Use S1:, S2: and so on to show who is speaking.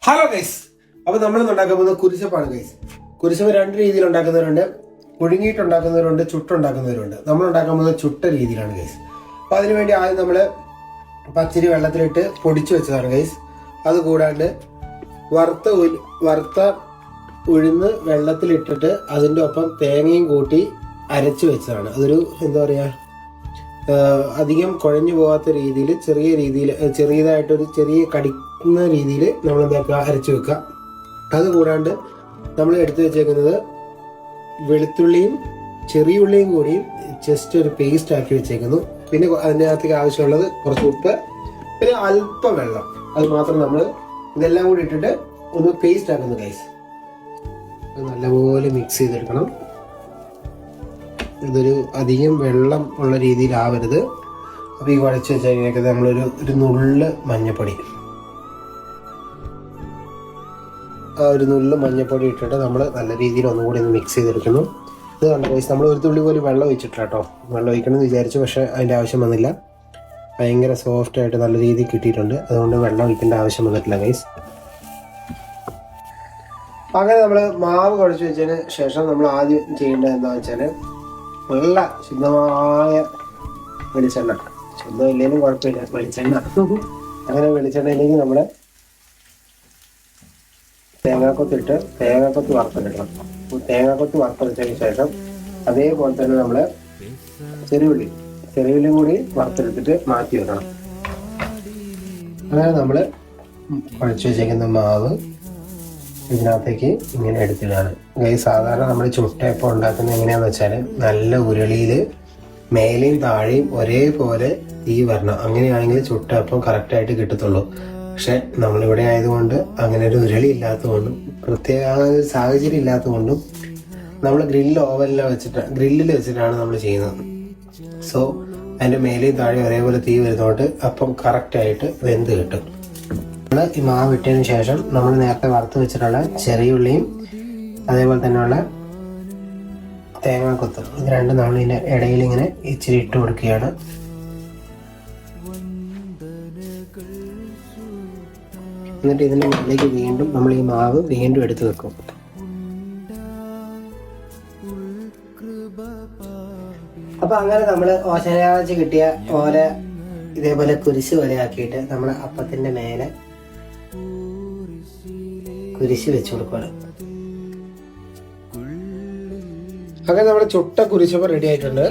S1: Hello guys, അപ്പോൾ നമ്മൾ ഉണ്ടാക്കാൻ പോകുന്നത് കുരിശപ്പാണ് ഗൈസ്. കുരിശപ്പ് രണ്ട് രീതിയിൽ ഉണ്ടാക്കുന്നവരുണ്ട്, പുഴുങ്ങിയിട്ടുണ്ടാക്കുന്നവരുണ്ട്, ചുട്ടുണ്ടാക്കുന്നവരുണ്ട്. നമ്മൾ ഉണ്ടാക്കാൻ പോകുന്നത് ചുട്ട രീതിയിലാണ് ഗൈസ്. അപ്പോൾ അതിനുവേണ്ടി ആദ്യം നമ്മൾ പച്ചരി വെള്ളത്തിലിട്ട് പൊടിച്ചു വെച്ചതാണ് ഗൈസ്. അതുകൂടാണ്ട് വറുത്ത ഉഴുന്ന് വെള്ളത്തിലിട്ടിട്ട് അതിൻ്റെ ഒപ്പം തേങ്ങയും കൂട്ടി അരച്ച് വെച്ചതാണ്. അതൊരു എന്താ പറയുക, അധികം കുഴഞ്ഞു പോകാത്ത രീതിയിൽ ചെറിയതായിട്ടൊരു ചെറിയ കടിക്കുന്ന രീതിയിൽ നമ്മൾ എന്താക്കുക, അരച്ചു വെക്കുക. അതുകൂടാണ്ട് നമ്മൾ എടുത്തു വെച്ചേക്കുന്നത് വെളുത്തുള്ളിയും ചെറിയ ഉള്ളിയും കൂടിയും ജസ്റ്റ് ഒരു പേസ്റ്റ് ആക്കി വെച്ചേക്കുന്നു. പിന്നെ അതിനകത്തേക്ക് ആവശ്യമുള്ളത് കുറച്ച് ഉപ്പ്, പിന്നെ അല്പം വെള്ളം. അത് മാത്രം നമ്മൾ ഇതെല്ലാം കൂടി ഇട്ടിട്ട് ഒന്ന് പേസ്റ്റ് ആക്കുന്നു ഗൈസ്. നല്ലപോലെ മിക്സ് ചെയ്തെടുക്കണം. ഇതൊരു അധികം വെള്ളം ഉള്ള രീതിയിലാവരുത്. അപ്പോൾ ഈ കുഴച്ച് വെച്ചതിനൊക്കെ നമ്മളൊരു നുള്ള് മഞ്ഞപ്പൊടി, ഒരു നുള്ള് മഞ്ഞപ്പൊടി ഇട്ടിട്ട് നമ്മൾ നല്ല രീതിയിൽ ഒന്നുകൂടി ഒന്ന് മിക്സ് ചെയ്തെടുക്കുന്നു. ഇത് കണ്ട ഗൈസ്, നമ്മൾ ഒരു തുള്ളി പോലും വെള്ളം ഒഴിച്ചിട്ടില്ല കേട്ടോ. വെള്ളം ഒഴിക്കണമെന്ന് വിചാരിച്ചു, പക്ഷേ അതിൻ്റെ ആവശ്യം വന്നില്ല. ഭയങ്കര സോഫ്റ്റായിട്ട് നല്ല രീതിയിൽ കിട്ടിയിട്ടുണ്ട്. അതുകൊണ്ട് വെള്ളം ഒഴിക്കേണ്ട ആവശ്യം വന്നിട്ടില്ല ഗൈസ്. അങ്ങനെ നമ്മൾ മാവ് കുഴച്ച് വെച്ചതിന് ശേഷം നമ്മൾ ആദ്യം ചെയ്യേണ്ടത് എന്താണെന്ന് വെച്ചാൽ, നല്ല ശുദ്ധമായ വെളിച്ചെണ്ണ, ശുദ്ധം ഇല്ലെങ്കിലും കുഴപ്പമില്ല, വെളിച്ചെണ്ണ. അങ്ങനെ വെളിച്ചെണ്ണയിലേക്ക് നമ്മൾ തേങ്ങാക്കൊത്ത് വറുത്തെടുക്കണം. തേങ്ങാക്കൊത്ത് വറുത്തെടുത്തതിന് ശേഷം അതേപോലെ തന്നെ നമ്മൾ ചെറിയുള്ളി കൂടി വറുത്തെടുത്തിട്ട് മാറ്റി വെക്കണം. അങ്ങനെ നമ്മൾ കുഴച്ച് വെച്ചേക്കുന്ന മാവ് ഇതിനകത്തേക്ക് ഇങ്ങനെ എടുത്തിടാണ് ഗൈസ്. സാധാരണ നമ്മൾ ചുട്ടയപ്പം ഉണ്ടാക്കുന്നത് എങ്ങനെയാണെന്ന് വെച്ചാൽ, നല്ല ഉരുളിയിൽ മേലെയും താഴെയും ഒരേപോലെ തീ വരണം. അങ്ങനെയാണെങ്കിൽ ചുട്ടയപ്പം കറക്റ്റായിട്ട് കിട്ടത്തുള്ളൂ. പക്ഷെ നമ്മളിവിടെ ആയതുകൊണ്ട് അങ്ങനെ ഒരു ഉരുളി ഇല്ലാത്തതുകൊണ്ടും പ്രത്യേക സാഹചര്യം ഇല്ലാത്തതുകൊണ്ടും നമ്മൾ ഗ്രില്ലിൽ വെച്ചിട്ടാണ് നമ്മൾ ചെയ്യുന്നത്. സോ അതിൻ്റെ മേലെയും താഴെയും ഒരേപോലെ തീ വരുന്നതുകൊണ്ട് അപ്പം കറക്റ്റായിട്ട് വെന്ത് കിട്ടും. ഈ മാവ് ഇട്ടതിന് ശേഷം നമ്മൾ നേരത്തെ വറുത്ത് വെച്ചിട്ടുള്ള ചെറിയുള്ളിയും അതേപോലെ തന്നെയുള്ള തേങ്ങാക്കൊത്ത്, ഇത് രണ്ടും നമ്മൾ ഇതിൻ്റെ ഇടയിൽ ഇങ്ങനെ ഇച്ചിരി ഇട്ട് കൊടുക്കുകയാണ്. എന്നിട്ട് ഇതിൻ്റെ മുകളിലേക്ക് വീണ്ടും നമ്മൾ ഈ മാവ് വീണ്ടും എടുത്ത് വെക്കും. അപ്പം അങ്ങനെ നമ്മൾ ഓശനാഴ്ച കിട്ടിയ ഓല ഇതേപോലെ കുരിശ് പോലെ ആക്കിയിട്ട് നമ്മൾ അപ്പത്തിൻ്റെ മേലെ കുരിശ് വെച്ച് കൊടുക്കണം. അങ്ങനെ നമ്മുടെ ചുട്ട കുരിശപ്പം റെഡി ആയിട്ടുണ്ട്.